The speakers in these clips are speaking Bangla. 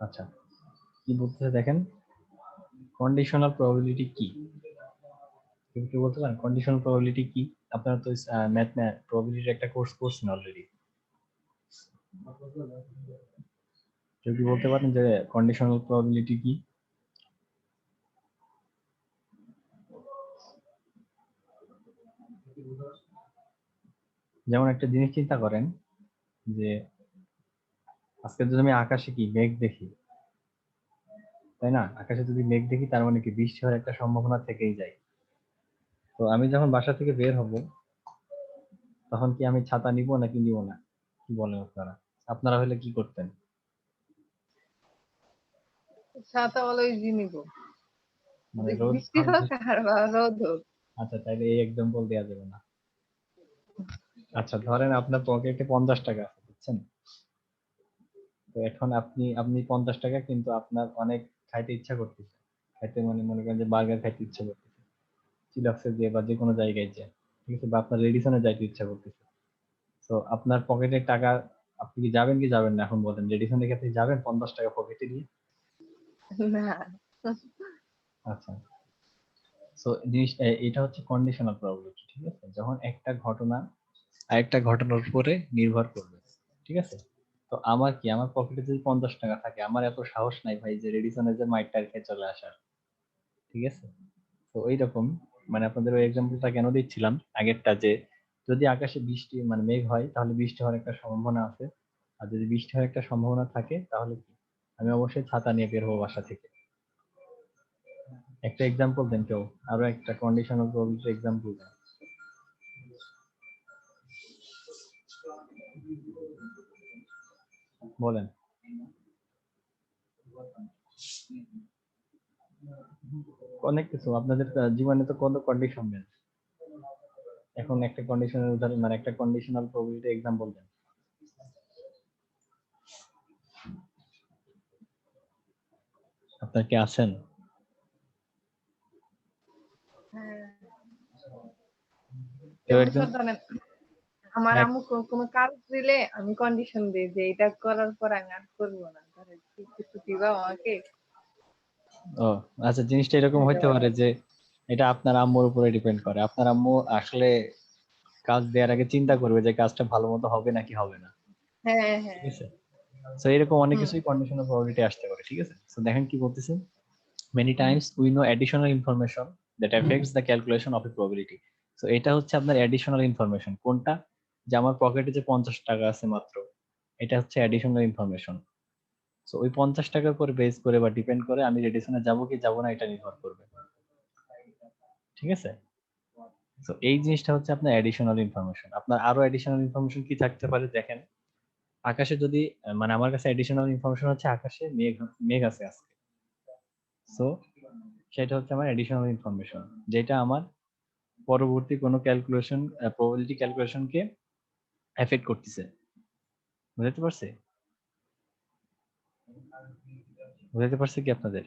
আচ্ছা, কি বলতেছে দেখেন, কন্ডিশনাল প্রবাবিলিটি কি? কেউ কি বলতে পারেন কন্ডিশনাল প্রবাবিলিটি কি? আপনারা তো ম্যাথ প্রবাবিলিটির একটা কোর্স করছেন অলরেডি। কেউ কি বলতে পারেন যে কন্ডিশনাল প্রবাবিলিটি কি? যেমন একটা জিনিস চিন্তা করেন যে আজকে যদি আমি আকাশে কি মেঘ দেখি, তাই না? আকাশে যদি মেঘ দেখি তার মানে কি বৃষ্টি হওয়ার একটা সম্ভাবনা থেকেই যায়। তো আমি যখন বাসা থেকে বের হব তখন কি আমি ছাতা নিব নাকি নিব না? কি বলেন আপনারা? আপনারা হলে কি করতেন? ছাতা অলওয়েজ নিব, মানে রোদ বৃষ্টি হোক আর রোদ হোক। আচ্ছা, তাইলে এই এক্সাম্পল দেওয়া যাবে না। আচ্ছা, ধরেন আপনার পকেটে 50 টাকা আছে, বুঝছেন? তো এখন আপনি আপনি 50 টাকা, কিন্তু আপনার অনেক খাইতে ইচ্ছা করতেছে, খাইতে মানে মনে করেন যে বার্গার খাইতে ইচ্ছা করতেছে, চিলাক্সে দিয়ে বা যে কোনো জায়গায় যায়, ঠিক আছে, বা আপনার রেডিসনে যাইতে ইচ্ছা করতেছে। তো আপনার পকেটে টাকা, আপনি কি যাবেন কি যাবেন না? এখন বলেন, রেডিসনে কি আপনি যাবেন 50 টাকা পকেটে নিয়ে? না, আচ্ছা, সো জিনিস এটা হচ্ছে কন্ডিশনাল প্রবাবিলিটি, ঠিক আছে? যখন একটা ঘটনা আরেকটা ঘটনার উপরে নির্ভর করবে, ঠিক আছে? তো আমার কি, আমার পকেটে যদি 50 টাকা থাকে, আমার এত সাহস নাই ভাই যে রেডিসনে যে মাইটটা রেখে চলে আসার, ঠিক আছে? তো এইরকম, মানে আপনাদের ওই এক্সাম্পলটা কেন দিচ্ছিলাম আগেরটা, যে যদি আকাশে বৃষ্টি মানে মেঘ হয় তাহলে বৃষ্টি হওয়ার একটা সম্ভাবনা আছে, আর যদি বৃষ্টি হওয়ার একটা সম্ভাবনা থাকে তাহলে কি আমি অবশ্যই ছাতা নিয়ে বের হবো বাসা থেকে। একটা এক্সাম্পল দেন কেউ, আরো একটা কন্ডিশনাল প্রবাবিলিটি এক্সাম্পল দেন, বলেন। অনেক কিছু আপনাদের জীবনে তো কত কন্ডিশন দেন, এখন একটা কন্ডিশনের উদাহরণ মানে একটা কন্ডিশনাল প্রবাবিলিটি এক্সাম্পল দেন। আপনার কি আছেন? হ্যাঁ, কেউ যেমন একজন। স্যার ধরেন আমার এক আম্মু কোনো কাজ দিলে আমি কন্ডিশন দিই যে এটা করার পর আমি আর করবো না, ধরেন কিছু দিবা আমাকে। ও আচ্ছা, জিনিসটা এরকম হইতে পারে যে এটা আপনার আম্মুর উপরে ডিপেন্ড করে, আপনার আম্মু আসলে কাজ দেওয়ার আগে চিন্তা করবে যে কাজটা ভালো মতো হবে নাকি হবে না, হ্যাঁ ঠিক হ্যাঁ। আছে? তো এরকম অনেক হুম। কিছুই কন্ডিশনাল প্রবাবিলিটি আসতে পারে, ঠিক আছে? তো দেখেন কি বলতেছে, many times we know additional information that affects the calculation of a probability. So এটা হচ্ছে আপনার additional information, কোনটা? যে আমার পকেটে যে 50 টাকা আছে মাত্র, এটা হচ্ছে additional information। সো ওই 50 টাকার উপর বেস করে বা ডিপেন্ড করে আমি রেডিসনে যাবো কি যাবো না এটা নির্ভর করবে, ঠিক আছে? তো এই জিনিসটা হচ্ছে আপনার অ্যাডিশনাল ইনফরমেশন। আপনার আরো অ্যাডিশনাল ইনফরমেশন কি থাকতে পারে দেখেন, আকাশে যদি মানে আমার কাছে অ্যাডিশনাল ইনফরমেশন হচ্ছে আকাশে মেঘ মেঘ আছে আজকে। সো সেটা হচ্ছে আমার অ্যাডিশনাল ইনফরমেশন, যেটা আমার পরবর্তী কোনো ক্যালকুলেশন প্রবাবিলিটি ক্যালকুলেশনকে এফেক্ট করতেছে। বুঝতে পারছি? বুঝতে পারছি কি আপনাদের?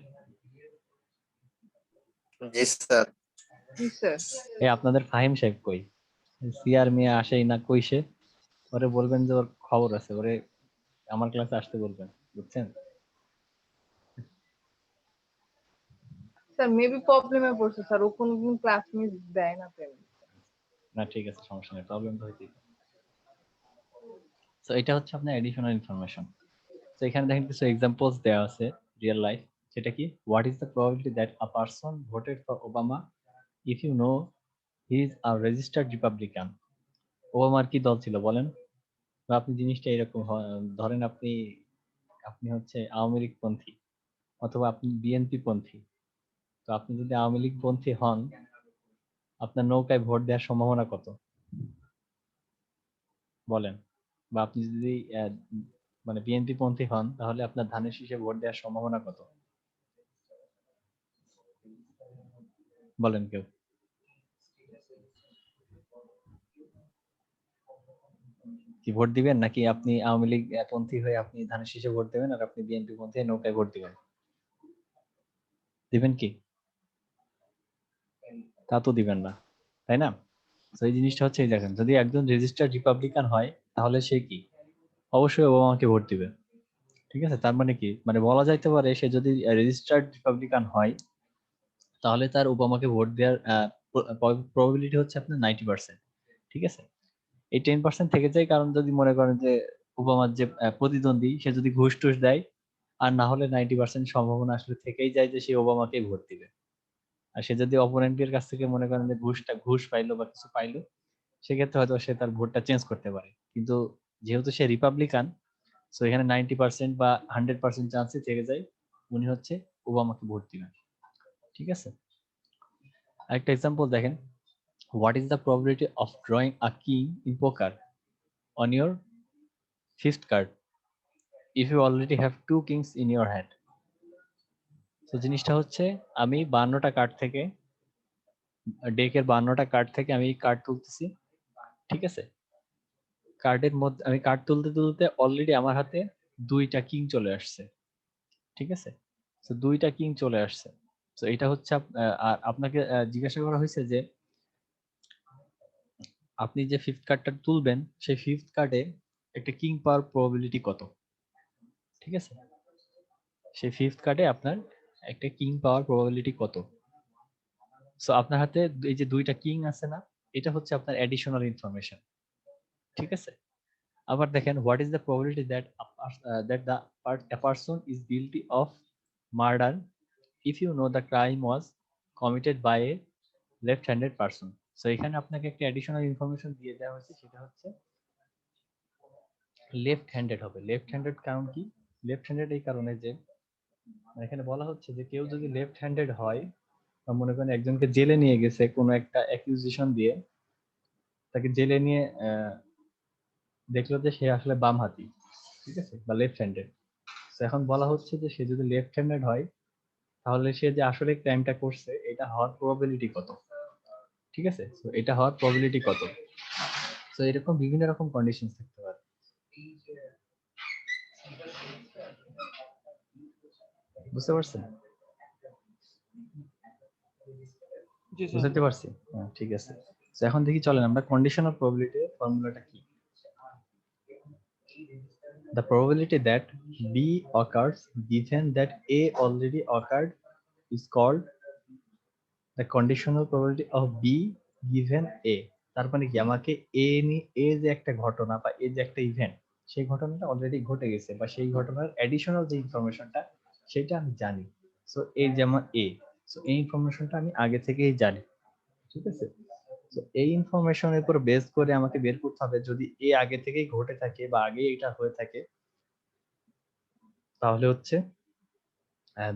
জি স্যার। জি স্যার। এই আপনাদের ফাহিম সাহেব কই? সিআর মিয়া আসেই না কইছে, ওরে বলবেন যে ওর খবর আছে, ওরে আমার ক্লাসে আসতে বলবেন, বুঝছেন? স্যার মেবি প্রবলেমে পড়ছে স্যার, ও কোনদিন ক্লাস মিস দেয় না তেমন। না ঠিক আছে, সমস্যা নেই, প্রবলেম তো হইতেই পারে। তো এটা হচ্ছে আপনার এডিশনাল ইনফরমেশন। তো এখানে দেখেন কিছু এক্সাম্পলস দেওয়া আছে রিয়েল লাইফ, সেটা কি, what is the probability that a person voted for Obama if you know he is a registered Republican? ওবামার কি দল ছিল বলেন? বা আপনি জিনিসটা এরকম ধরেন আপনি আপনি হচ্ছে আওয়ামী লীগ পন্থী অথবা আপনি বিএনপি পন্থী। তো আপনি যদি আওয়ামী লীগ পন্থী হন, আপনার নৌকায় ভোট দেওয়ার সম্ভাবনা কত বলেন? বা আপনি যদি মানে বিএনপি পন্থী হন, তাহলে আপনার ধানের শীষে ভোট দেওয়ার সম্ভাবনা কত বলেন কেউ? কি ভোট দিবেন, নাকি আপনি আওয়ামী লীগ পন্থী হয়ে আপনি ধানের শীষে ভোট দেবেন, আর আপনি বিএনপি পন্থী হয়ে নৌকায় ভোট দিবেন? দিবেন কি? তা তো দিবেন না, তাই না? তো এই জিনিসটা হচ্ছে, এই দেখেন, যদি একজন রেজিস্টার্ড রিপাবলিকান হয় তাহলে সে কি অবশ্যই ওবামাকে ভোট দিবে, ঠিক আছে, তার মানে কি, মানে বলা যাইতে পারে সে যদি রেজিস্টার্ড রিপাবলিকান হয় তাহলে তার ওবামাকে ভোট দেওয়ার প্রবাবিলিটি হচ্ছে আপনার 90%। ঠিক আছে, এই 10% থেকে যায়, কারণ যদি মনে করেন যে ওবামার যে প্রতিদ্বন্দ্বী সে যদি ঘুষ টুস দেয়, আর না হলে 90% সম্ভাবনা আসলে থেকেই যায় যে সে ওবামাকে ভোট দিবে। আর সে যদি অপোনেন্টের কাছ থেকে মনে করেন যে ঘুষ পাইলো বা কিছু পাইলো, সেক্ষেত্রে হয়তো সে তার ভোটটা চেঞ্জ করতে পারে। কিন্তু যেহেতু সে রিপাবলিকান, সো এখানে 90% বা 100% চান্সই থেকে যায় উনি হচ্ছে ওবামাকে ভোট দিবেন। ঠিক আছে, আরেকটা এক্সাম্পল দেখেন, what is the probability of drawing a king in poker on your fifth card if you already have two kings in your hand. তো জিনিসটা হচ্ছে, আমি 52টা কার্ড থেকে, ডেকের 52টা কার্ড থেকে আমি কার্ড তুলতেছি। ঠিক আছে, কার্ডের মধ্যে আমি কার্ড তুলতে তুলতে অলরেডি আমার হাতে 2টা কিং চলে আসছে। ঠিক আছে, তো 2টা কিং চলে আসছে। তো এটা হচ্ছে আর আপনাকে জিজ্ঞাসা করা হয়েছে যে আপনি যে ফিফথ কার্ডটা তুলবেন সেই ফিফথ কার্ডে একটা কিং পাওয়ার প্রবাবিলিটি কত। ঠিক আছে, সেই ফিফথ কার্ডে আপনার একটা কিং পাওয়ার প্রবাবিলিটি কত। সো আপনার হাতে এই যে 2টা কিং আছে না, এটা হচ্ছে আপনার অ্যাডিশনাল ইনফরমেশন। ঠিক আছে, আবার দেখেন, what is the probability that that the a person is guilty of murder if you know the crime was committed by a left-handed person. So এখানে আপনাকে একটা অ্যাডিশনাল ইনফরমেশন দিয়ে দেওয়া হয়েছে, সেটা হচ্ছে লেফট হ্যান্ডেড হবে। লেফট হ্যান্ডেড কারণ কি, লেফট হ্যান্ডেড এই কারণে যে এখানে বলা হচ্ছে যে কেউ যদি লেফট হ্যান্ডেড হয়, বা মনে করেন একজনকে জেলে নিয়ে গেছে কোনো একটা অ্যাকিউজিশন দিয়ে, তাকে জেলে নিয়ে দেখলো যে সে আসলে বাম হাতি, ঠিক আছে, বা লেফট হ্যান্ডেড। এখন বলা হচ্ছে যে সে যদি লেফট হ্যান্ডেড হয় তাহলে সে যে আসলে ক্রাইমটা করছে এটা হওয়ার প্রবাবিলিটি কত। ঠিক আছে, তো এটা হওয়ার প্রবাবিলিটি কত। তো এরকম বিভিন্ন রকম কন্ডিশন থাকতে পারে। বুঝতে পারছেন? জি স্যার। বুঝতে পারছি, হ্যাঁ ঠিক আছে। তো এখন দেখি, চলেন আমরা কন্ডিশনাল প্রবাবিলিটি ফর্মুলাটা কি। The probability that B occurs given that A already occurred is called the conditional probability of B given A. তার মানে কি, আমাকে এ যে একটা ঘটনা বা এ যে একটা ইভেন্ট, সেই ঘটনাটা অলরেডি ঘটে গেছে, বা সেই ঘটনার অ্যাডিশনাল যে ইনফরমেশনটা সেটা আমি জানি। সো এই যেমন এ, সো এই ইনফরমেশনটা আমি আগে থেকেই জানি। ঠিক আছে, তো এই ইনফরমেশনের উপর বেস করে আমাকে বের করতে হবে, যদি এ আগে থেকেই ঘটে থাকে বা আগে এটা হয়ে থাকে, তাহলে হচ্ছে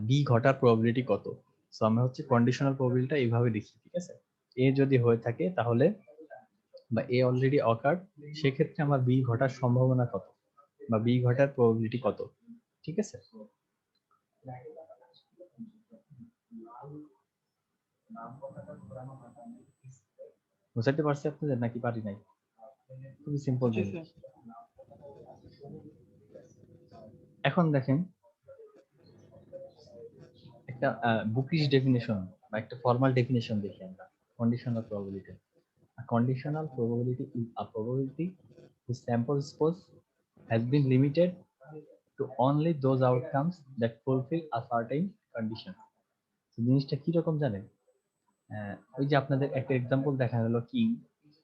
বি ঘটার প্রবাবিলিটি কত। সো আমরা হচ্ছে কন্ডিশনাল প্রবাবিলিটিটা এইভাবে লিখি। ঠিক আছে, এ যদি হয়ে থাকে তাহলে, বা এ অলরেডি অকার্ড, সেক্ষেত্রে আমার বি ঘটার সম্ভাবনা কত, বা বি ঘটার প্রবাবিলিটি কত। ঠিক আছে, বুঝতে পারছি আপনাদের নাকি পারি নাই? খুবই সিম্পল জি জিনিস। স্যার। এখন দেখেন, একটা বুকিশ ডেফিনেশন বা একটা ফর্মাল ডেফিনেশন দেখি আমরা conditional probability. A conditional probability is a probability whose sample space has been limited to only those outcomes that fulfill a certain condition. তো জিনিসটা কি রকম জানেন? ওই যে আপনাদের একটা এক্সাম্পল দেখা হলো কিং,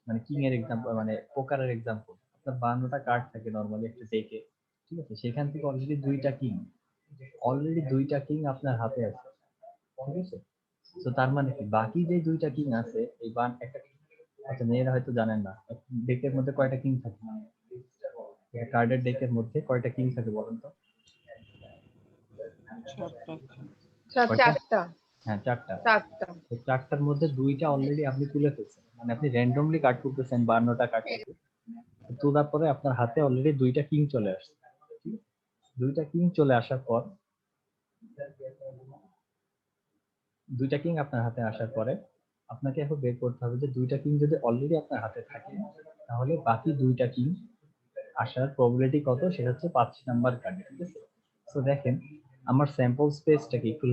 মানে কিং এর এক্সাম্পল, মানে পোকারের এক্সাম্পল। আপনার 52টা কার্ড থাকে নরমালি একটা ডেকে। ঠিক আছে, সেখান থেকে অলরেডি দুইটা কিং আপনার হাতে আছে। ঠিক আছে, তো তার মানে কি, বাকি যে 2টা কিং আছে এই একটা, আচ্ছা মেয়েরা হয়তো জানেন না, ডেকের মধ্যে কয়টা কিং থাকে, কার্ডের ডেকের মধ্যে কয়টা কিং থাকে বলেন তো? কয়টা? চারটা। হ্যাঁ 4টা। চারটা। তো 4টার মধ্যে 2টা অলরেডি আপনি তুলে ফেলছেন, মানে আপনি র্যান্ডমলি কার্ড তুলতেছেন 52টা কার্ড থেকে, তোলার পরে আপনার হাতে অলরেডি 2টা কিং চলে আসছে। 2টা কিং চলে আসার পর, 2টা কিং আপনার হাতে আসার পরে আপনাকে এখন বের করতে হবে যে 2টা কিং যদি অলরেডি আপনার হাতে থাকে তাহলে বাকি 2টা কিং আসার প্রবাবিলিটি কত, সেটা হচ্ছে 5 নাম্বার কার্ডে। ঠিক আছে, তো দেখেন আমার স্যাম্পল স্পেসটাকে একটু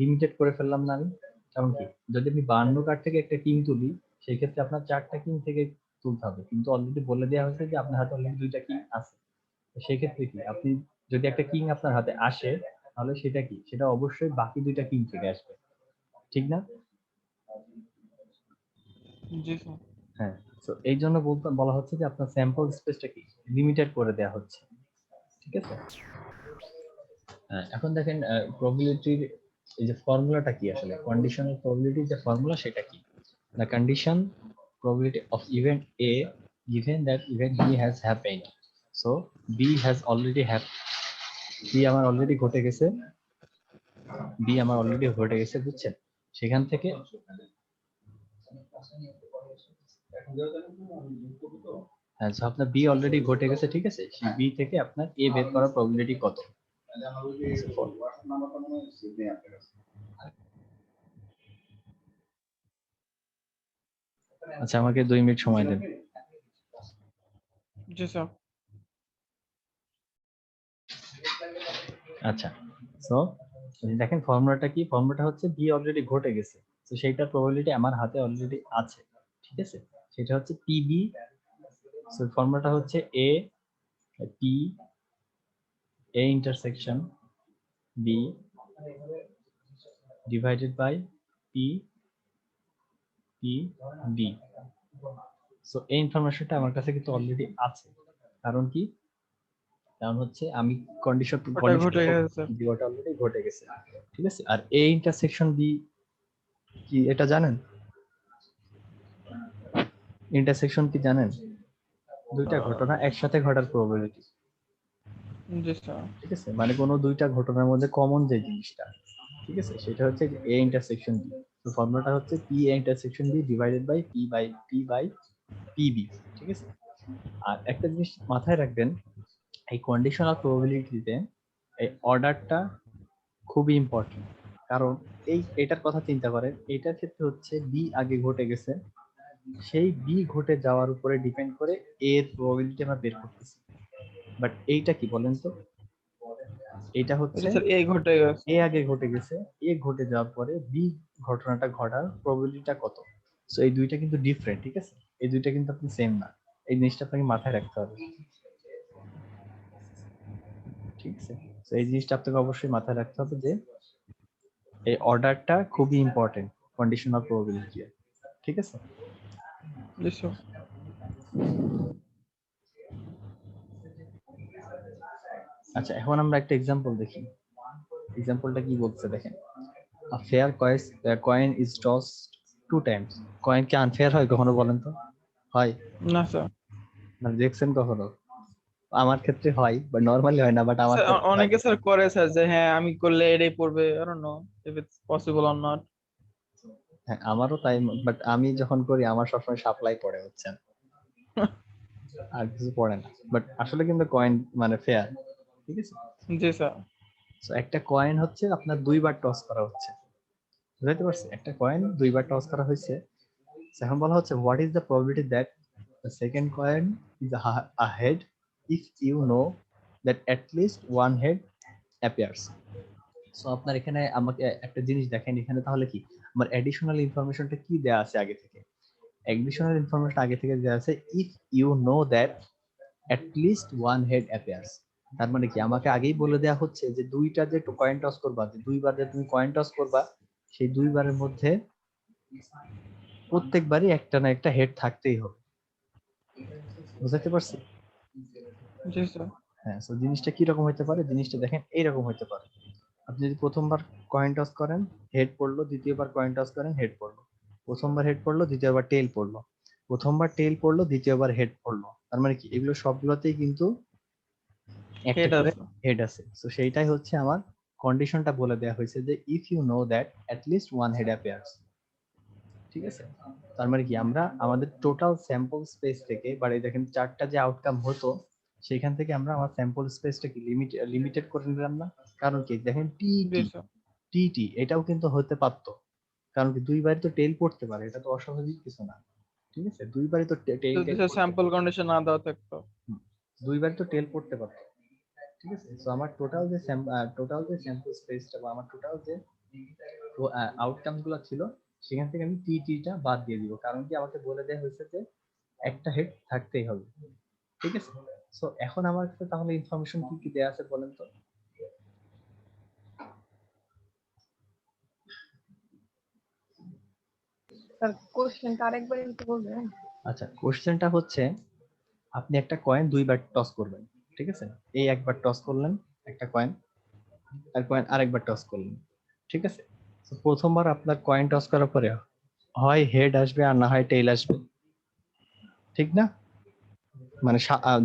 লিমিটেড করে ফেললাম না আমি? কারণ কি, যদি আমি 52 কার্ড থেকে একটা কিং তুলি, সেই ক্ষেত্রে আপনার 4টা কিং থেকে তুলতে হবে, কিন্তু অলরেডি বলে দেওয়া হয়েছে যে আপনার হাতে অলরেডি 2টা কিং আছে। সেক্ষেত্রে কি আপনি যদি একটা কিং আপনার হাতে আসে তাহলে সেটা কি, সেটা অবশ্যই বাকি দুইটা কিং থেকে আসবে, ঠিক না? জি স্যার। হ্যাঁ, তো এই জন্য বলা হচ্ছে যে আপনার স্যাম্পল স্পেসটা কি লিমিটেড করে দেওয়া হচ্ছে, ঠিক আছে? হ্যাঁ, এখন দেখেন প্রবাবিলিটির এই যে ফর্মুলাটা কি, আসলে কন্ডিশনাল প্রবাবিলিটির যে ফর্মুলা সেটা কি? The condition probability of event A given that event B has happened. So B has already happened. B আমার অলরেডি ঘটে গেছে, বুঝছেন? সেখান থেকে হ্যাঁ, so আপনার B অলরেডি ঘটে গেছে, ঠিক আছে? সেই B থেকে আপনার A বের করার প্রবাবিলিটি কত? আচ্ছা, আমাকে 2 মিনিট সময় দেন। জি স্যার। আচ্ছা, সো দেখেন ফর্মুলাটা কি, ফর্মুলাটা হচ্ছে বি অলরেডি ঘটে গেছে, তো সেইটার প্রবাবিলিটি আমার হাতে অলরেডি আছে, ঠিক আছে? সেটা হচ্ছে পিবি, সো ফর্মুলাটা হচ্ছে A P A intersection B divided by P P B. So এই ইনফরমেশনটা আমার কাছে কিন্তু অলরেডি আছে, কারণ কি, কারণ হচ্ছে আমি কন্ডিশন ওটা ঘটে গেছে স্যার। ওটা অলরেডি ঘটে গেছে, ঠিক আছে? আর এ ইন্টারসেকশন বি কি এটা জানেন? ইন্টারসেকশন কি জানেন? দুইটা ঘটনা একসাথে ঘটার প্রবাবিলিটি, জি স্যার। ঠিক আছে? মানে কোনো দুইটা ঘটনার মধ্যে কমন যে জিনিসটা, ঠিক আছে, সেটা হচ্ছে এ ইন্টারসেকশন বি। তো ফর্মুলাটা হচ্ছে P A intersection B divided by P by PB, ঠিক আছে? আর একটা জিনিস মাথায় রাখবেন, এই কন্ডিশনাল প্রবাবিলিটিতে এই অর্ডারটা খুবই ইম্পর্টেন্ট, কারণ এটার কথা চিন্তা করেন, এটার ক্ষেত্রে হচ্ছে বি আগে ঘটে গেছে, সেই বি ঘটে যাওয়ার উপরে ডিপেন্ড করে এর প্রবাবিলিটি আমরা বের করতেছি। বাট এইটা কি বলেন তো, এটা হচ্ছে এটা স্যার এই ঘটে গেছে। এ আগে ঘটে গেছে, এ ঘটে যাওয়ার পরে বি ঘটনাটা ঘটার প্রবাবিলিটিটা কত? সো এই দুইটা কিন্তু ডিফারেন্ট, ঠিক আছে? এই দুইটা কিন্তু আপনি সেম না, এই জিনিসটা আপনাকে মাথায় রাখতে হবে, ঠিক আছে? তো এই জিনিসটা আপনাকে অবশ্যই মাথায় রাখতে হবে যে এই অর্ডারটা খুবই ইম্পর্টেন্ট কন্ডিশনাল প্রবাবিলিটি, ঠিক আছে? জি স্যার। আচ্ছা, এখন আমরা একটা এক্সাম্পল দেখি। এক্সাম্পলটা কি বলছে দেখেন, a fair coin is tossed 2 times. Coin কি আনফেয়ার হয় কখনো, বলেন তো? হয় না স্যার। না, দেখছেন কখনো? আমার ক্ষেত্রে হয়, বাট নরমালি হয় না, বাট আমার স্যার ক্ষেত্রে হয়। অনেকে স্যার করে স্যার যে হ্যাঁ আমি করলে এটাই পড়বে, I don't know if it's possible or not. হ্যাঁ, আমারও তাই, বাট আমি যখন করি আমার সবসময় সাপ্লাই পড়ে, হচ্ছেন, আর কিছু পড়ে না। বাট আসলে কিন্তু কয়েন মানে ফেয়ার, ঠিক আছে? জি স্যার। তো একটা কয়েন হচ্ছে আপনার দুইবার টস করা হচ্ছে, বুঝতে পারছি? একটা কয়েন দুইবার টস করা হয়েছে, এখন বলা হচ্ছে what is the probability that the second coin is a head if you know that at least one head appears. So আপনার এখানে আমাকে একটা জিনিস দেখেন, এখানে তাহলে কি আমার অ্যাডিশনাল ইনফরমেশনটা কি দেয়া আছে আগে থেকে? অ্যাডিশনাল ইনফরমেশন আগে থেকে দেয়া আছে if you know that at least one head appears. তার মানে কি আমাকে আগেই বলে দেয়া হচ্ছে যে দুইটা যে কয়েন টস করবা, যে দুইবার যে তুমি কয়েন টস করবা, সেই দুইবারের মধ্যে প্রত্যেকবারই একটা না একটা হেড থাকতেই হবে, বুঝতে পারছি? জি স্যার। হ্যাঁ, সো জিনিসটা কি রকম হতে পারে, জিনিসটা দেখেন এইরকম হতে পারে। আপনি যদি প্রথমবার কয়েন টস করেন, হেড পড়লো, দ্বিতীয়বার কয়েন টস করেন, হেড পড়লো, প্রথমবার হেড পড়লো, দ্বিতীয়বার টেল পড়লো, প্রথমবার টেল পড়লো, দ্বিতীয়বার হেড পড়লো। তার মানে কি এগুলো সবগুলোতেই কিন্তু একটা হেড করে আছে। হেড আছে। সো সেইটাই হচ্ছে আমার কন্ডিশনটা বলে দেয়া হয়েছে যে if you know that at least one head appears, ঠিক আছে? তার মানে কি আমরা আমাদের টোটাল স্যাম্পল স্পেস থেকে, বাড়ি দেখেন চারটা যে আউটকাম হতো, সেখান থেকে আমরা আমার স্যাম্পল স্পেসটাকে লিমিটেড করে নিলাম না? কারণ কি দেখেন জি টিটি স্যার। টিটি এটাও কিন্তু হতে পারতো, কারণ কি দুইবারই তো টেল পড়তে পারে, এটা তো অস্বাভাবিক কিছু না, ঠিক আছে? দুইবারই তো টেল যদি টেল স্যার পড়তে স্যাম্পল কন্ডিশন না দেওয়া থাকতো। দুইবারই তো টেল পড়তে পারতো, ঠিক আছে? তো আমার টোটাল যে স্যাম্পল স্পেসটা বা আমার টোটাল যে আউটকাম গুলো ছিল, সেখান থেকে আমি টিটিটা বাদ দিয়ে দিব, কারণ কি আমাকে বলে দেয়া হয়েছে যে একটা হেড থাকতেই হবে, ঠিক আছে? সো এখন আমার কাছে তাহলে ইনফরমেশন কি কি দেয়া আছে বলেন তো? স্যার কোশ্চেনটা আরেকবার একটু বলবেন? আচ্ছা, কোশ্চেনটা হচ্ছে আপনি একটা কয়েন দুইবার টস করবেন, ঠিক আছে? এই একবার টস করলেন একটা কয়েন, আর কয়েন আরেকবার টস করলেন, ঠিক আছে? তো প্রথমবার আপনার কয়েন টস করার পরে হয় হেড আসবে আর না হয় টেইল আসবে, ঠিক না? মানে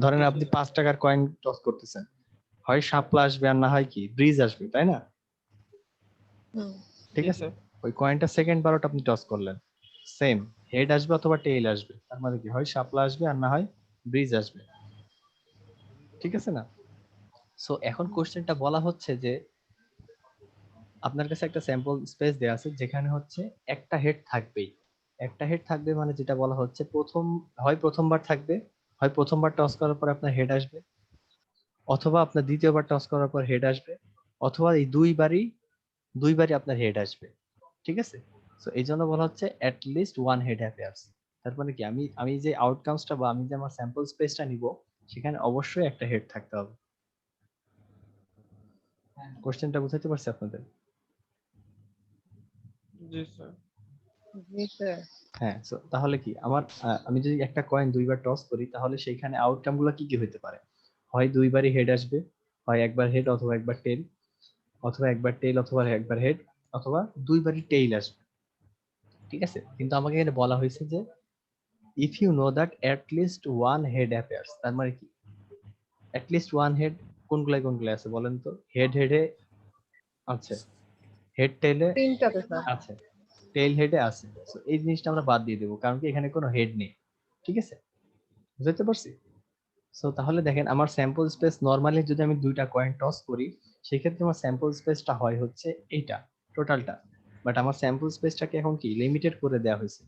ধরেন আপনি 5 টাকার কয়েন টস করতেছেন, হয় শাপলা আসবে আর না হয় কি ব্রিজ আসবে, তাই না? হুম। ঠিক জি আছে, স্যার। ওই কয়েনটা সেকেন্ড বারোটা আপনি টস করলেন, সেম হেড আসবে অথবা টেইল আসবে, তার মানে কি হয় শাপলা আসবে আর না হয় ব্রিজ আসবে, ঠিক আছে না? সো এখন কোশ্চেনটা বলা হচ্ছে যে আপনার কাছে একটা স্যাম্পল স্পেস দেয়া আছে যেখানে হচ্ছে একটা হেড থাকবেই, একটা হেড থাকবে মানে যেটা বলা হচ্ছে হয় প্রথমবার থাকবে, হয় প্রথমবার টস করার পর আপনার হেড আসবে, অথবা আপনার দ্বিতীয়বার টস করার পর হেড আসবে, অথবা এই দুইবারই আপনার হেড আসবে, ঠিক আছে? সো এই জন্য বলা হচ্ছে at least one head appears. তার মানে কি আমি আমি যে আউটকামসটা বা আমি যে আমার স্যাম্পল স্পেসটা নিব সেখানে অবশ্যই একটা হেড থাকতে হবে। কোশ্চেনটা বুঝাতে পারছি আপনাদের? জি স্যার। জি স্যার। হ্যাঁ, সো তাহলে কি আমার আমি যদি একটা কয়েন দুইবার টস করি তাহলে সেইখানে আউটকাম গুলো কি কি হতে পারে? হয় দুইবারই হেড আসবে, হয় একবার হেড অথবা একবার টেল, অথবা একবার টেল অথবা একবার হেড, অথবা দুইবারই টেইল আসবে, ঠিক আছে? কিন্তু আমাকে এখানে বলা হয়েছে যে if you know that at least one head appears, তার মানে কি অ্যাট লিস্ট ওয়ান হেড কোনগুলাই আছে বলেন তো? হেডে আছে, হেড টেলে তিনটাতে স্যার। আছে, টেইল হেডে আছে। So এই জিনিসটা আমরা বাদ দিয়ে দেবো কারণ কি এখানে কোনো হেড নেই, ঠিক আছে? বুঝতে পারছি? সো তাহলে দেখেন আমার স্যাম্পল স্পেস নরমালি যদি আমি দুইটা কয়েন টস করি সেক্ষেত্রে আমার স্যাম্পল স্পেসটা হয় হচ্ছে এইটা টোটালটা, বাট আমার স্যাম্পল স্পেসটাকে এখন কি লিমিটেড করে দেওয়া হয়েছে,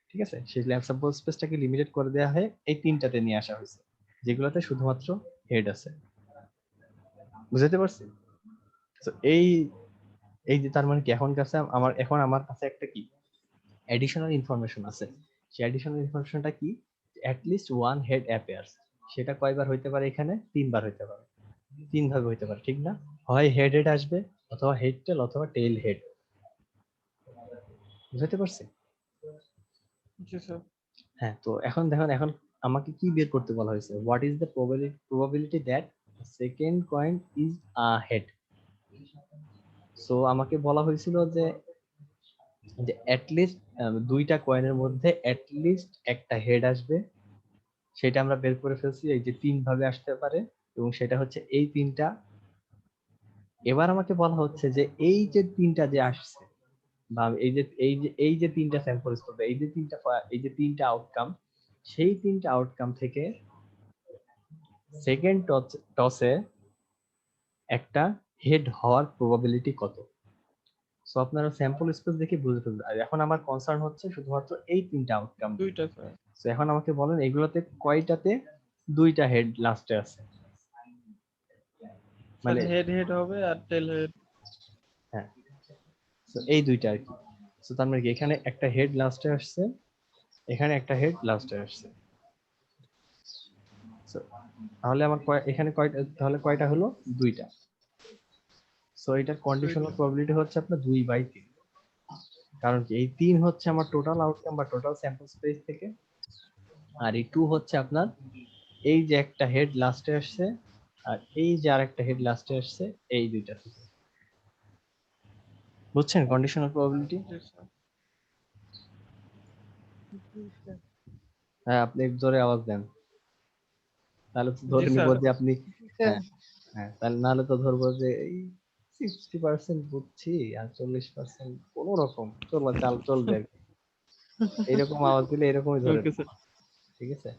ঠিক আছে? সেই স্যাম্পল স্পেসটাকে লিমিটেড করে দেওয়া হয় এই তিনটাতে নিয়ে আসা হয়েছে যেগুলোতে শুধুমাত্র হেড আছে। বুঝতে পারছি? তো এই এই যে তার মানে কি এখন আমার কাছে একটা কি অ্যাডিশনাল ইনফরমেশন আছে, সেই অ্যাডিশনাল ইনফরমেশনটা কি? At least one head appears. সেটা কয়বার হইতে পারে? এখানে তিনবার হইতে পারে, তিন ভাবে হইতে পারে, ঠিক না? হয় হেড আসবে, অথবা হেড টেল, অথবা টেইল হেড। বুঝতে পারছি? জি স্যার। হ্যাঁ, তো এখন দেখুন, এখন আমাকে কি বের করতে বলা হয়েছে? What is the probability that second coin is a head? So আমাকে বলা হয়েছিল যে যে অ্যাট লিস্ট দুইটা কয়েনের মধ্যে অ্যাট লিস্ট একটা হেড আসবে, সেটা আমরা বের করে ফেলছি এই যে তিন ভাবে আসতে পারে, এবং সেটা হচ্ছে এই তিনটা। এবার আমাকে বলা হচ্ছে যে এই যে তিনটা যে আসছে, বা এই যে তিনটা স্যাম্পল স্পট, এই যে তিনটা আউটকাম, সেই তিনটা আউটকাম থেকে সেকেন্ড টসে একটা হেড হওয়ার প্রবাবিলিটি কত? সো আপনারা স্যাম্পল স্পেস দেখে বুঝে ফেলবেন। আর এখন আমার কনসার্ন হচ্ছে শুধুমাত্র এই তিনটা আউটকাম। দুইটা স্যার। সো এখন আমাকে বলেন এগুলোতে কয়টাতে দুইটা হেড লাস্টে আছে? স্যার মানে হেড হেড হবে আর টেল হেড। হ্যাঁ, তো এই দুইটা আর কি। তো তার মানে কি এখানে একটা হেড লাস্টে আসছে, এখানে একটা হেড লাস্টে আসছে। So, তাহলে আমার এখানে কয়টা, তাহলে কয়টা হলো? দুইটা। সো এটার কন্ডিশনাল দুইটা। প্রবাবিলিটি হচ্ছে আপনার 2/3। কারণ কি এই 3 হচ্ছে আমার টোটাল আউটকাম বা টোটাল স্যাম্পল স্পেস থেকে, আর এই 2 হচ্ছে আপনার এই যে একটা হেড লাস্টে আসছে আর এই যে আরেকটা হেড লাস্টে আসছে, এই দুইটা থেকে। বুঝছেন কন্ডিশনাল প্রবাবিলিটি? জি স্যার। জি স্যার। হ্যাঁ, আপনি জোরে আওয়াজ দেন, তাহলে তো জি ধরে নিব স্যার। যে আপনি। জি স্যার। হ্যাঁ, হ্যাঁ, তাহলে নাহলে তো ধরবো যে এই 60% বুঝছি আর 40% কোন রকম চলবে আর কি। এইরকম আওয়াজ দিলে এরকমই ধরে ওকে নেব, স্যার। ঠিক আছে?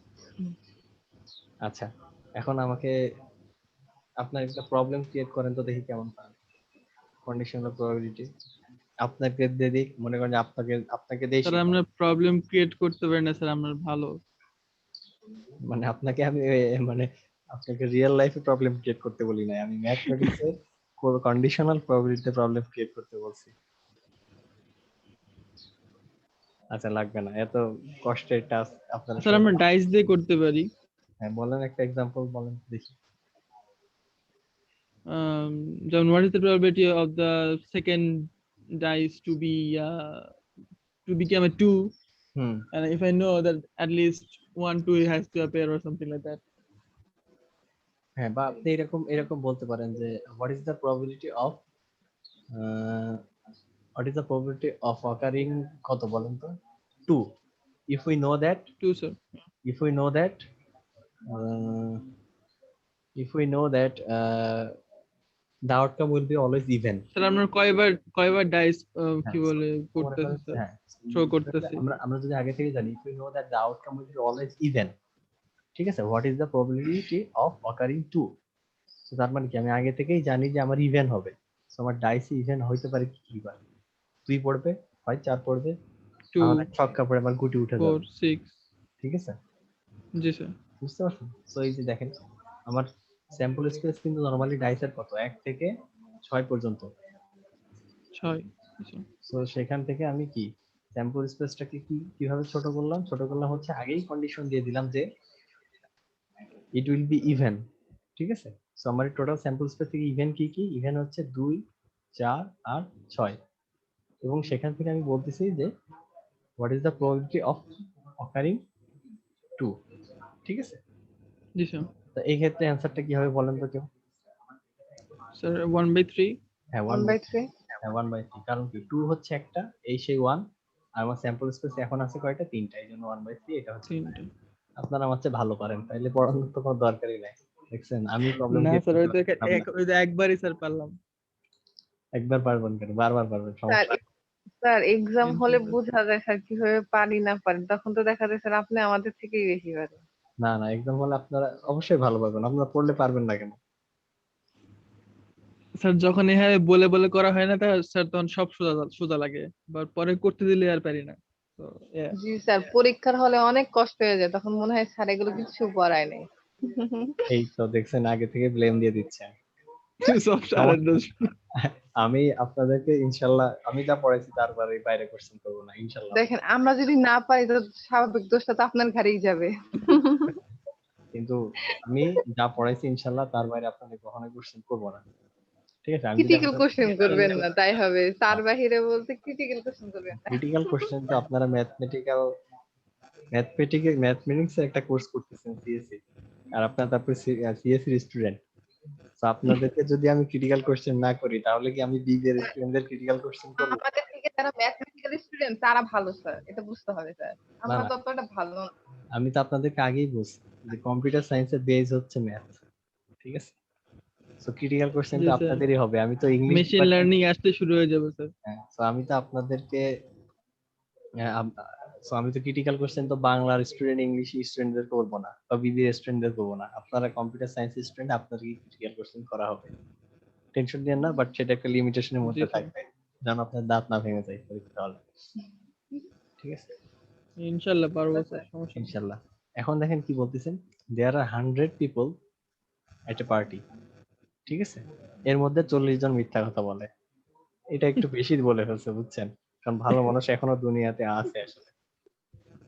আচ্ছা, এখন আমাকে আপনার একটা প্রবলেম ক্রিয়েট করেন তো দেখি কেমন পান কন্ডিশনাল প্রবাবিলিটি। আপনাকে দিয়ে দিক, মনে করেন যে আপনাকে দিয়ে স্যার শিখাবো। আমরা প্রবলেম ক্রিয়েট করতে পারি না স্যার, আমরা ভালো। মানে আপনাকে আমি মানে আপনাকে রিয়েল লাইফে প্রবলেম ক্রিয়েট করতে বলি নাই, আমি ম্যাথমেটিক্সে কন্ডিশনাল প্রবাবিলিটিতে প্রবলেম ক্রিয়েট করতে বলছি। আচ্ছা, লাগবে না এত কষ্টের টাস্ক আপনারা স্যার সবাই। আমরা ডাইস দিয়ে করতে পারি। হ্যাঁ বলেন, একটা এক্সাম্পল বলেন দেখি। Then what is the probability of the second dice to become a 2, hmm and if I know that at least 1 2 has to appear or something like that. হ্যাঁ, বা আপনি এরকম এরকম বলতে পারেন যে what is the probability of what is the probability of occurring, কত বলেন তো, 2, if we know that 2, sir. if we know that uh, if we know that the outcome will be always even. Sir আপনার কয়বার ডাইস কি হ্যাঁ, বলে so মনে করতেছে করেন, স্যার, হ্যাঁ, থ্রো করতেছে? আমরা আমরা যদি আগে থেকে জানি if we know that the outcome will be always even, ঠিক আছে, what is the probability of occurring 2, তো তার মানে কি আমি আগে থেকেই জানি যে আমার ইভেন হবে, তো আমার ডাইসে ইভেন হইতে পারে কি কি বার, 2 পড়বে, হয় 4 পড়বে, 2 তাহলে ছক্কা পড়ে আমার গুটি উঠে 4 যাবে, 6, ঠিক আছে, জি স্যার। বুঝতে পারছেন? সো এই যে দেখেন আমার স্যাম্পল স্পেস কিন্তু নরমালি ডাইসের কত 1 থেকে 6 পর্যন্ত, 6, স্যার। সো সেখান থেকে আমি কি স্যাম্পল স্পেসটাকে কিভাবে ছোট করলাম, হচ্ছে আগেই কন্ডিশন দিয়ে দিলাম যে ইট উইল বি ইভেন, ঠিক আছে, সো আমার টোটাল স্যাম্পল স্পেস থেকে ইভেন কি কি, ইভেন হচ্ছে 2 4 আর 6, এবং সেখান থেকে আমি বলতেছি যে what is the probability of occurring 2, ঠিক আছে, জি স্যার। তো এই ক্ষেত্রে অ্যানসারটা কি হবে বলেন তো কেউ? স্যার 1/3। হ্যাঁ 1/3। হ্যাঁ 1/3, কারণ কি 2 হচ্ছে একটা, এই সেই 1, আর আমার স্যাম্পল স্পেস এখন আছে কয়টা, 3টা, এই জন্য 1/3, এটা হচ্ছে 3টা। আপনারা আমার চেয়ে ভালো পারেন, তাইলে পড়ানোর তো কোনো দরকারই নাই, দেখছেন আমি প্রবলেম না ক্রিয়েট স্যার, করতে পারলাম না। ওই তো একবারই স্যার পারলাম। একবার পারবেন কেন, বারবার পারবেন, স্যার সমস্যা স্যার এক্সাম হলে Simple. বোঝা যায় স্যার কিভাবে পারি না পারি, তখন তো দেখা যায় স্যার আপনি আমাদের থেকেই বেশি পারেন। না না, একদম হলে আপনারা অবশ্যই ভালো পারবেন, আপনারা পড়লে পারবেন না কেন? স্যার যখন এভাবে বলে বলে করা হয় না, তা স্যার তখন সব সোজা সোজা লাগে, বাট পরে করতে দিলে আর পারি না। তো জি স্যার, পরীক্ষার হলে অনেক কষ্ট হয়ে যায়, তখন মনে হয় স্যার এগুলো কিছু পড়ায় নাই। এই তো দেখছেন আগে থেকে ব্লেম দিয়ে দিচ্ছেন। সব স্যারের দোষ। আমি আপনাদেরকে ইনশাল্লাহ আমি যা পড়াইছি তার বাইরে কোশ্চেন করবো না ইনশাল্লাহ, দেখেন আমরা যদি না পারি তো স্বাভাবিক দোষটা তো আপনার ঘাড়েই যাবে। কিন্তু আমি যা পড়াইছি ইনশাল্লাহ তার বাইরে আপনাদের কখনোই কোশ্চেন করবো না, ঠিক আছে, আমি যদি ক্রিটিক্যাল কোশ্চেন করবেন না, তাই হবে, তার আপনাদের বাহিরে বলতে ক্রিটিক্যাল কোশ্চেন করবেন না। ক্রিটিক্যাল কোশ্চেন তো আপনারা ম্যাথমেটিক্স একটা কোর্স করতেছেন সিএসসি, আর আপনারা তারপরে সিএসসি স্টুডেন্ট, তো আপনাদেরকে যদি আমি ক্রিটিক্যাল কোশ্চেন না করি তাহলে কি আমি বিবিএর স্টুডেন্টদের ক্রিটিক্যাল কোশ্চেন করব? আমাদের থেকে যারা ম্যাথমেটিক্যাল স্টুডেন্ট তারা ভালো স্যার, এটা বুঝতে হবে স্যার, না আমরা না, ততটা ভালো না। আমি তো আপনাদেরকে আগেই বলছি যে কম্পিউটার সায়েন্সের বেস হচ্ছে ম্যাথ, ঠিক আছে, সো ক্রিটিক্যাল কোশ্চেন জি তো স্যার, আপনাদেরই হবে, আমি তো ইংলিশ মেশিন ডিপার্টমেন্ট, লার্নিং আসতে শুরু হয়ে যাবে স্যার। সো আমি তো আপনাদেরকে সো আমি তো ক্রিটিক্যাল কোশ্চেন তো বাংলার স্টুডেন্ট ইংলিশ স্টুডেন্টদের করবো না, বা বিবিএ স্টুডেন্টদের করবো না, আপনারা কম্পিউটার সায়েন্স স্টুডেন্ট, আপনাদেরকে ক্রিটিক্যাল কোশ্চেন করা হবে, টেনশন নিয়েন না, বাট সেটা একটা লিমিটেশনের জি মধ্যে স্যার, থাকবে, যেন আপনার দাঁত না ভেঙে যায় পরীক্ষা হলে, ঠিক আছে, ইনশাল্লাহ পারবো স্যার, সমস্যা নেই। ইনশাল্লাহ। এখন দেখেন কি বলতেছেন, দেয়ার আর 100 পিপল এট এ পার্টি, ঠিক আছে, এর মধ্যে 40 জন মিথ্যা কথা বলে, এটা একটু বেশি বলে ফেলছে বুঝছেন, কারণ ভালো মানুষ এখনো দুনিয়াতে আছে আসলে,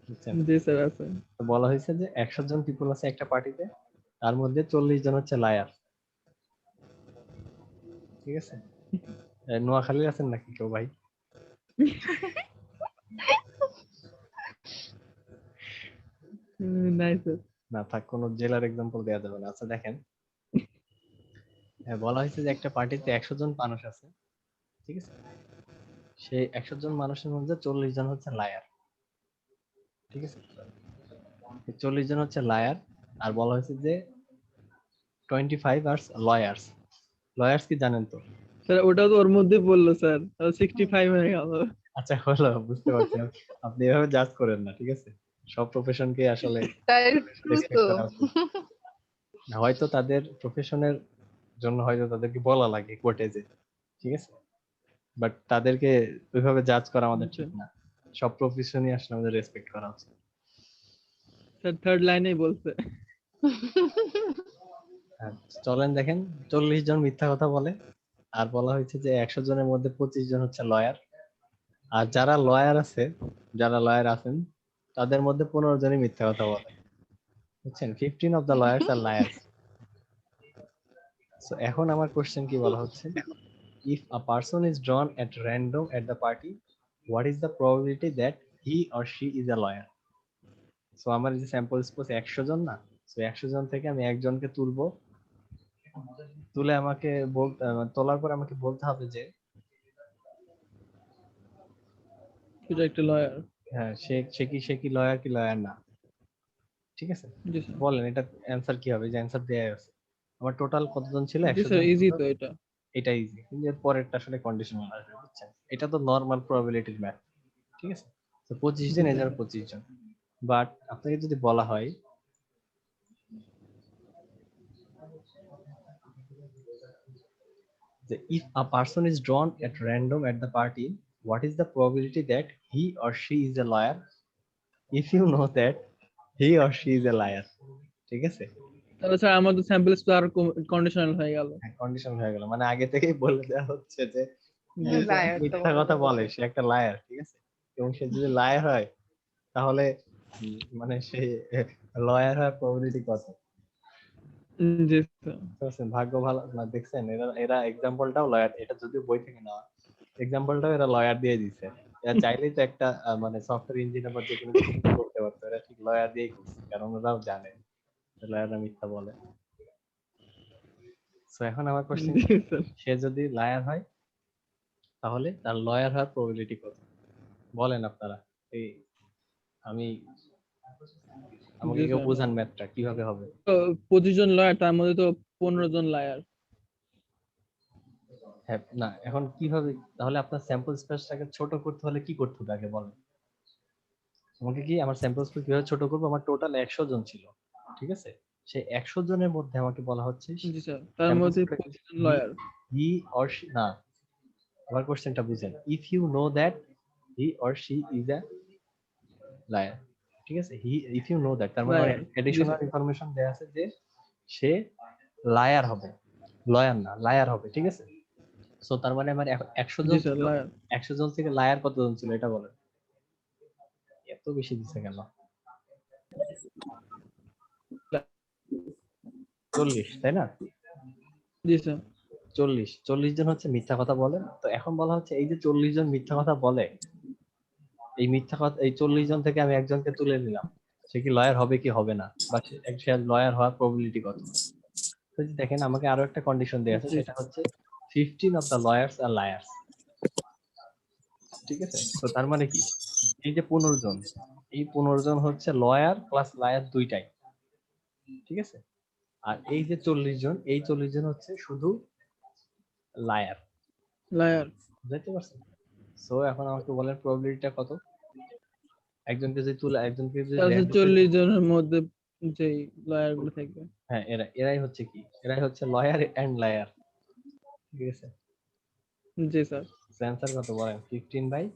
বুঝছেন, জি স্যার আছে। তো বলা হয়েছে যে 100 জন পিপল আছে একটা পার্টিতে, তার মধ্যে 40 জন হচ্ছে লায়ার, ঠিক আছে, নোয়াখালীর আছেন নাকি কেউ ভাই? নাই স্যার। না থাক, কোনো জেলার এক্সাম্পল দেওয়া যাবে না। আচ্ছা দেখেন, বলা হয়েছে যে একটা পার্টিতে 100 জন মানুষ আছে, ঠিক আছে, সেই 100 জন মানুষের মধ্যে 40 জন হচ্ছে লায়ার, ঠিক আছে, 40 জন হচ্ছে লায়ার, আর বলা হয়েছে যে 25 আর লয়ার্স। লয়ার্স কি জানেন তো? স্যার ওটাও তো ওর মধ্যে বললো স্যার, 65 হয়ে গেল। আচ্ছা হলো, বুঝতে পারছি, আপনি এভাবে জাজ করেন না, ঠিক আছে, সব প্রফেশনকে আসলে তাই true রেসপেক্ট তো। করা উচিত, হয়তো তাদের প্রফেশনের জন্য হয়তো তাদেরকে বলা লাগে কোর্টে যে, ঠিক আছে, বাট তাদেরকে ওইভাবে জাজ করা আমাদের ঠিক না, সব প্রফেশনই আসলে আমাদের রেসপেক্ট করা উচিত। স্যার থার্ড লাইনেই বলছে। হ্যাঁ, চলেন দেখেন, 40 জন মিথ্যা কথা বলে, আর বলা হয়েছে যে 100 জনের মধ্যে 25 জন হচ্ছে লয়ার, আর যারা লয়ার আছেন তাদের মধ্যে 15 জনই মিথ্যা কথা বলে, বুঝছেন 15 of the lawyers are liars. So এখন আমার কোশ্চেন কি বলা হচ্ছে, if a person is drawn at random at the party, what is the probability that he or she is a lawyer? So আমার যে স্যাম্পল স্পোজ 100 জন না, সো 100 জন থেকে আমি একজনকে তুলবো, তুলে আমাকে বলতে তোলার পর আমাকে বলতে হবে যে এটা একটা লয়ার। হ্যাঁ সে কি লয়ার কি লয়ার না, ঠিক আছে? জি স্যার। বলেন এটা অ্যানসার কি হবে, যে অ্যানসার দেয়া আছে আমার টোটাল কতজন ছিল জি 100 স্যার, জন, ইজি তো এটা। এটা ইজি, কিন্তু এর পরেরটা আসলে কন্ডিশনাল আসবে, বুঝছেন? এটা তো নরমাল প্রবাবিলিটির ম্যাথ, ঠিক আছে? তো 25 জন এর 25 জন, বাট আপনাকে যদি বলা হয় যে if a person is drawn at random at the party, what is the probability that he or she is a lawyer? If you know that he or she is a liar, ঠিক আছে? তাহলে স্যার আমাদের স্যাম্পল তো আর কন্ডিশনাল হয়ে গেল। কন্ডিশন হয়ে গেল, মানে আগে থেকেই বলে দেওয়া হচ্ছে যে যে Liar তো মিথ্যা কথা বলে সে একটা লায়ার, ঠিক আছে? এবং সে যদি লায়ার হয় তাহলে মানে সে লয়ার হওয়ার প্রবাবিলিটি কত? জি স্যার। বুঝছেন? ভাগ্য ভালো না, দেখছেন এরা এরা এক্সাম্পলটাও লয়ার, এটা যদিও বই থেকে নেওয়া, এক্সাম্পলটাও এরা লয়ার দিয়ে দিছে। এরা চাইলেই তো একটা মানে সফটওয়্যার ইঞ্জিনিয়ার বা যে কোনো কিছু করতে পারতো, এরা ঠিক লয়ার দিয়েই করছে, কারণ ওরাও জানে লয়াররা মিথ্যা বলে। সো এখন আমার কোশ্চেন, জি স্যার। সে যদি লায়ার হয় তাহলে তার লয়ার হওয়ার প্রবাবিলিটি কত? বলেন আপনারা। এই আমি আমাকে জি কেউ স্যার। বোঝান ম্যাথটা কিভাবে হবে। তো 25 জন লয়ার, তার মধ্যে তো 15 জন লায়ার। হ্যাঁ না, এখন কিভাবে তাহলে আপনার স্যাম্পল স্পেসটাকে ছোট করতে হলে কি করতে হবে আগে বলেন আমাকে। কি আমার স্যাম্পল স্পেস কিভাবে ছোট করবো? আমার টোটাল 100 জন ছিল, ঠিক আছে? সেই 100 জনের মধ্যে আমাকে বলা হচ্ছে জি স্যার, তার sample মধ্যে space 25 জন লয়ার। he or she না, আমার কোশ্চেনটা বুঝেন, if you know that he or she is a liar, ঠিক আছে? ইফ ইউ নো দ্যাট তার মানে লায়ার। জি এডিশনাল স্যার। ইনফরমেশন দেয়া আছে যে সে লায়ার হবে, লয়ার না লায়ার হবে, ঠিক আছে? সো তার মানে আমার 100 জি জন স্যার, ছিল, লায়ার। 100 জন থেকে লায়ার কতজন ছিল এটা বলেন। এত বেশি দিছে কেন? 40, তাই না? জি স্যার। 40 জন হচ্ছে মিথ্যা কথা বলে। তো এখন বলা হচ্ছে এই যে 40 জন মিথ্যা কথা বলে, এই মিথ্যা কথা এই 40 জন থেকে আমি একজনকে তুলে নিলাম, সে কি লয়ার হবে কি হবে না, বা সে লয়ার হওয়ার প্রবাবিলিটি কত? তো এই যে দেখেন আমাকে আরো একটা কন্ডিশন দেয়া আছে, জি সেটা হচ্ছে 15 অফ দ্য লয়ার্স আর লায়ার্স, ঠিক আছে? তো তার মানে কি, এই যে 15 জন, এই 15 জন হচ্ছে লয়ার প্লাস লায়ার দুইটাই, ঠিক আছে? আর এই যে 40 জন, এই 40 জন হচ্ছে শুধু লায়ার, লায়ার। বুঝতে পারছেন? সো এখন আমাকে বলেন প্রবাবিলিটিটা কত? একজনকে যদি তুলে একজনকে যদি তাহলে random 40 জনের মধ্যে যেই লয়ার গুলো থাকবে। হ্যাঁ এরাই হচ্ছে কি, এরাই হচ্ছে লয়ার এন্ড লায়ার, ঠিক আছে? জি স্যার। অ্যানসার কত বলেন? 15/40।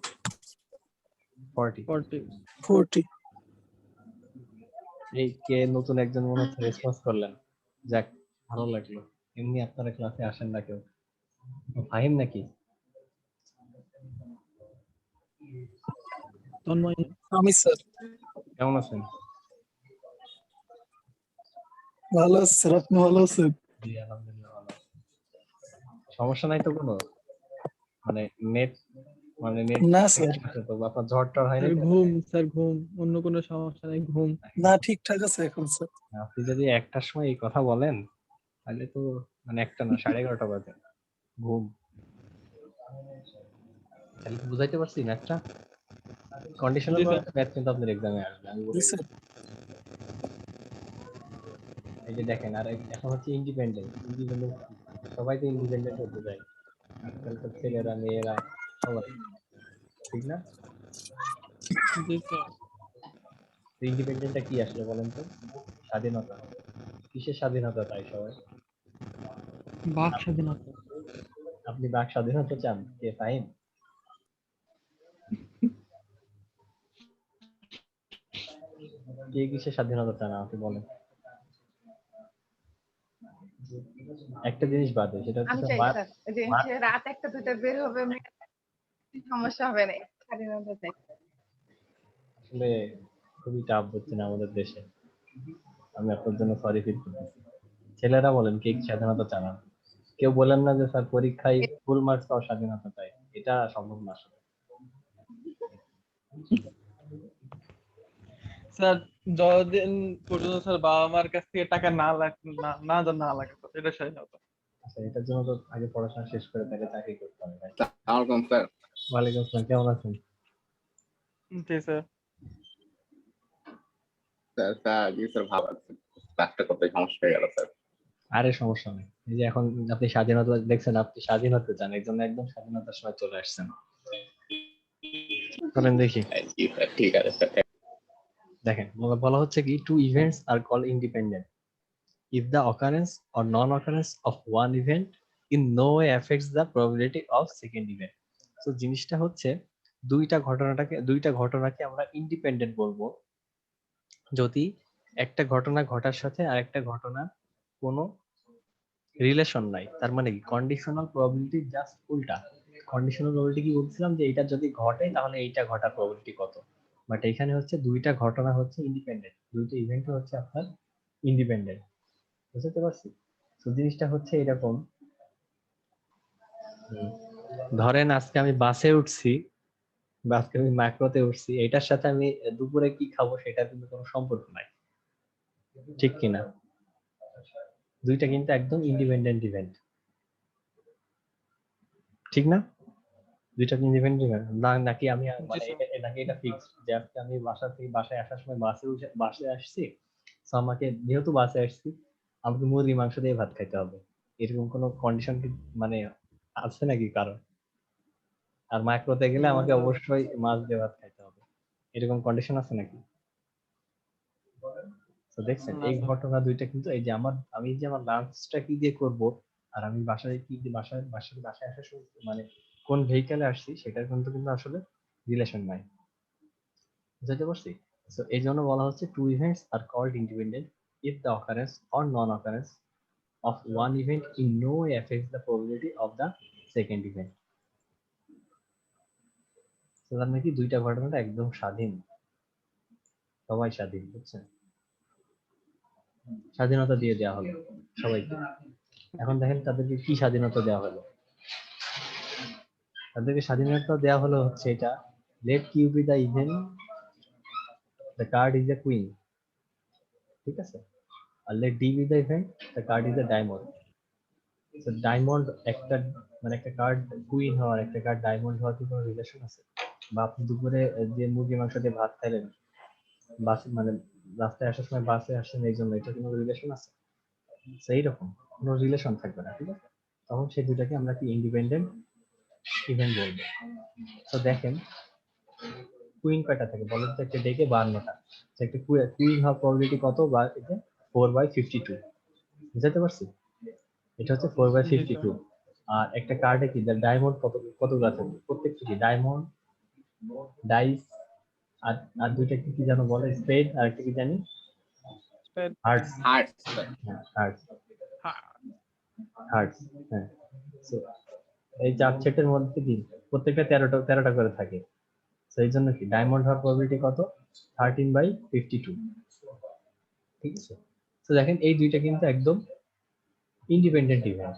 40। এই কে নতুন একজন মনে হচ্ছে রেসপন্স করলেন, যাক ভালো লাগলো। এমনি আপনারা ক্লাসে আসেন না কেউ, ফাহিম নাকি? তন্ময়। আমি স্যার কেমন আছেন? ভালো আছি স্যার, আপনি ভালো আছেন? জি আলহামদুলিল্লাহ ভালো। সমস্যা নাই তো কোনো, মানে নেট নেট না স্যার, আছে তো? আপনার ঝড় টড় হয়নি স্যার তো? ঘুম, স্যার ঘুম, অন্য কোনো সমস্যা নাই, ঘুম। না ঠিকঠাক আছে এখন স্যার। আপনি যদি 1টার সময় এই কথা বলেন তাহলে তো মানে 1টা না 11:30 বাজে ঘুম। তাহলে কি বুঝাইতে পারছি ম্যাথটা? কন্ডিশনাল জি স্যার। ম্যাথ কিন্তু আপনার এক্সামে আসবে, আমি বলে জি স্যার। দিচ্ছি। এই যে দেখেন, আর এখন হচ্ছে ইন্ডিপেন্ডেন্ট। সবাই তো ইন্ডিপেন্ডেন্ট হতে চায় আজকালকার ছেলেরা মেয়েরা সবাই, ঠিক না? জি স্যার। ইন্ডিপেন্ডেন্টটা কি আসলে বলেন তো? স্বাধীনতা। কিসের স্বাধীনতা চাই সবাই? বাক স্বাধীনতা। আপনি বাক স্বাধীনতা চান? কে ফাহিম? কে কিসের স্বাধীনতা চান আমাকে বলেন। একটা জিনিস বাদে, সেটা আমি হচ্ছে চাই স্যার, ওই যে সে রাত 1টা 2টা বের হবে, সমস্যা হবে না, স্বাধীনতা চাই। আসলে খুবই টাফ হচ্ছে না আমাদের দেশে। আমি আপনার জন্য সরি ফিল করতেছি। ছেলেরা বলেন কে স্বাধীনতা চান না? কেউ বলেন না যে স্যার পরীক্ষায় ফুল মার্কস পাওয়ার স্বাধীনতা চাই, এটা সম্ভব না আসলে। স্যার যতদিন পর্যন্ত স্যার বাবা মার কাছ থেকে টাকা না লাগে এটা স্বাধীনতা। আচ্ছা, এটার জন্য তো আগে পড়াশোনা শেষ করে তাকে চাকরি করতে হবে, তাই? আসসালামু স্যার। ওয়ালাইকুম আসসালাম, কেমন আছেন? জি স্যার। স্যার স্যার জি স্যার ভালো আছেন। ক্লাসটা করতে সমস্যা হয়ে গেল স্যার। আরে সমস্যা নেই, এই যে এখন আপনি স্বাধীনতা দেখছেন, আপনি স্বাধীনতা চান, এই জন্য একদম স্বাধীনতার সময় চলে আসছেন। চলেন দেখি। জি স্যার ঠিক আছে স্যার। দেখেন বলা হচ্ছে কি, two events are call independent if the occurrence or non-occurrence of one event in no way affects the probability of second event. So জিনিসটা হচ্ছে দুইটা ঘটনাকে আমরা ইন্ডিপেন্ডেন্ট বলবো যদি একটা ঘটনা ঘটার সাথে আরেকটা ঘটনা কোনো রিলেশন নাই। তার মানে কি, কন্ডিশনাল প্রবাবিলিটি জাস্ট উল্টা। কন্ডিশনাল প্রবাবিলিটি কি বলছিলাম, যে এটা যদি ঘটে তাহলে এইটা ঘটার প্রবাবিলিটি কত, বাট এখানে হচ্ছে দুইটা ঘটনা হচ্ছে ইন্ডিপেন্ডেন্ট, দুইটা ইভেন্ট হচ্ছে আপনার ইন্ডিপেন্ডেন্ট। বুঝতে পারছি? তো জিনিসটা হচ্ছে এরকম, ধরেন আজকে আমি বাসে উঠছি বা আজকে আমি ম্যাক্রোতে উঠছি, এটার সাথে আমি দুপুরে কি খাবো সেটার কিন্তু কোনো সম্পর্ক নাই, ঠিক কিনা? দুইটা কিন্তু একদম ইন্ডিপেন্ডেন্ট ইভেন্ট, ঠিক না? দুইটা ইন্ডিপেন্ডেন্ট ইভেন্ট না, নাকি আমি মানে নাকি এটা ফিক্স যে আজকে আমি বাসা থেকে বাসায় আসার সময় বাসে আসছি, তো আমাকে যেহেতু বাসে আসছি আমাকে মুরগি মাংস দিয়ে ভাত খাইতে হবে, এরকম কোনো কন্ডিশন কি মানে আছে নাকি কারণ? আর ম্যাক্রোতে গেলে আমাকে অবশ্যই মাছ দিয়ে ভাত খাইতে হবে, এরকম কন্ডিশন আছে নাকি? তো দেখছেন এই ঘটনা দুইটা কিন্তু, এই যে আমি যে আমার লাঞ্চটা কি দিয়ে করব, আর আমি বাসায় কি দিয়ে বাসায় আসার সময় মানে কোন ভেহিকলে আসছি, সেটার কিন্তু আসলে রিলেশন নাই। বুঝতে পারছি? সো এই জন্য বলা হচ্ছে two events are called independent if the occurrence or non occurrence of one event in no way affects the probability of the second event. তো তার নাকি দুইটা ঘটনাটা একদম স্বাধীন, সবাই স্বাধীন, বুঝছেন? স্বাধীনতা দিয়ে দেওয়া হলো সবাইকে। এখন দেখেন তাদেরকে কি স্বাধীনতা দেওয়া হলো, তাদেরকে স্বাধীনতা দেওয়া হলো হচ্ছে এটা, let Q be the event, the card is the queen, ঠিক আছে? আর let D be the event, the card is the diamond. তো ডায়মন্ড একটা মানে একটা কার্ড কুইন হওয়ার, একটা কার্ড ডায়মন্ড হওয়ার কি কোনো রিলেশন আছে? বা আপনি দুপুরে যে মুরগি মাংস দিয়ে ভাত খাইলেন বাসে, মানে রাস্তায় আসার সময় বাসে আসছেন, এই জন্য এটা কোনো রিলেশন আছে? সেই রকম কোনো রিলেশন থাকবে না, ঠিক আছে? তখন সেই দুটাকে আমরা কি ইন্ডিপেন্ডেন্ট ইভেন্ট বলবো। তো দেখেন কুইন কয়টা থাকে বলেন তো, একটা ডেকে 52টা, একটা কুইন হওয়ার প্রবাবিলিটি কত, বা এটা 4/52, বুঝতে পারছি? এটা হচ্ছে 4/52। আর একটা কার্ডে কি ডায়মন্ড কতগুলো আছে, প্রত্যেকটা কি ডায়মন্ড, ডাইস, আর আর দুইটা কি কি জানো বলে, স্পেড, আর একটা কি জানি হার্টস। হার্টস হার্টস হার্টস, হ্যাঁ। সো এই চার সেটের মধ্যে কি প্রত্যেকটা 13টা করে থাকে। সেই জন্য কি ডায়মন্ড হওয়ার প্রবাবিলিটি কত, 13/52, ঠিক আছে? তো দেখেন এই দুইটা কিন্তু একদম ইন্ডিপেন্ডেন্ট ইভেন্ট,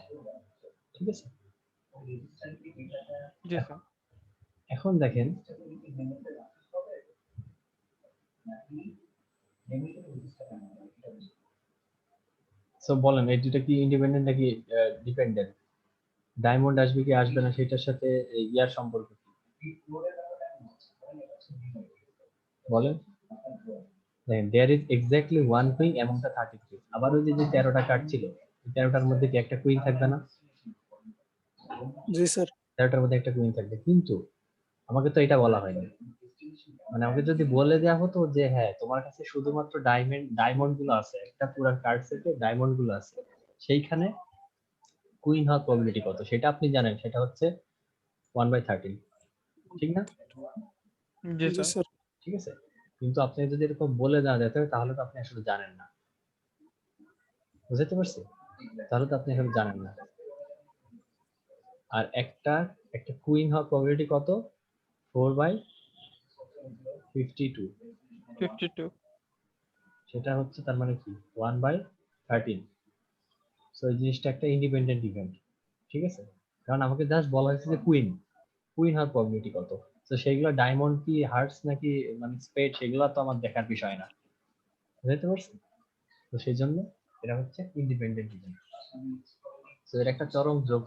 ঠিক আছে? এখন দেখেন সো বলেন এই দুইটা কি ইন্ডিপেন্ডেন্ট নাকি ডিপেন্ডেন্ট? ডায়মন্ড আসবে কি আসবে না সেটার সাথে ইয়ার সম্পর্ক কি বলেন? দেখেন there is exactly one queen among the 33। আবার ওই যে 13টা কার্ড ছিল, 13টার মধ্যে কি একটা কুইন থাকবে না? জি স্যার। 13টার মধ্যে একটা কুইন থাকবে, কিন্তু আমাকে তো এটা বলা হয়নি। মানে আমাকে যদি বলে দেওয়া হতো যে হ্যাঁ তোমার কাছে শুধুমাত্র ডায়মন্ড গুলো আছে, একটা পুরো কার্ড সেটে ডায়মন্ড গুলো আছে, সেইখানে কুইন হওয়ার প্রবাবিলিটি কত সেটা আপনি জানেন, সেটা হচ্ছে 1/13, ঠিক না? জি স্যার। ঠিক আছে, কিন্তু আপনি যদি এরকম বলে দেওয়া যেত তাহলে তো আপনি আসলে জানেন না, বুঝতে পারছি? তাহলে তো আপনি আসলে জানেন না। আর একটা কুইন হওয়ার প্রবাবিলিটি কত, 4/52, সেটা হচ্ছে তার মানে কি 1/13। সো এই জিনিসটা একটা ইন্ডিপেন্ডেন্ট ইভেন্ট, ঠিক আছে? কারণ আমাকে জাস্ট বলা হয়েছে যে কুইন হওয়ার প্রবাবিলিটি কত। তো সেইগুলো ডায়মন্ড কি হার্টস নাকি মানে স্পেড, সেগুলো তো আমার দেখার বিষয় না, বুঝতে পারছেন? তো সেই জন্য এটা হচ্ছে ইন্ডিপেন্ডেন্ট ইভেন্ট। তো এর একটা চরম যোগ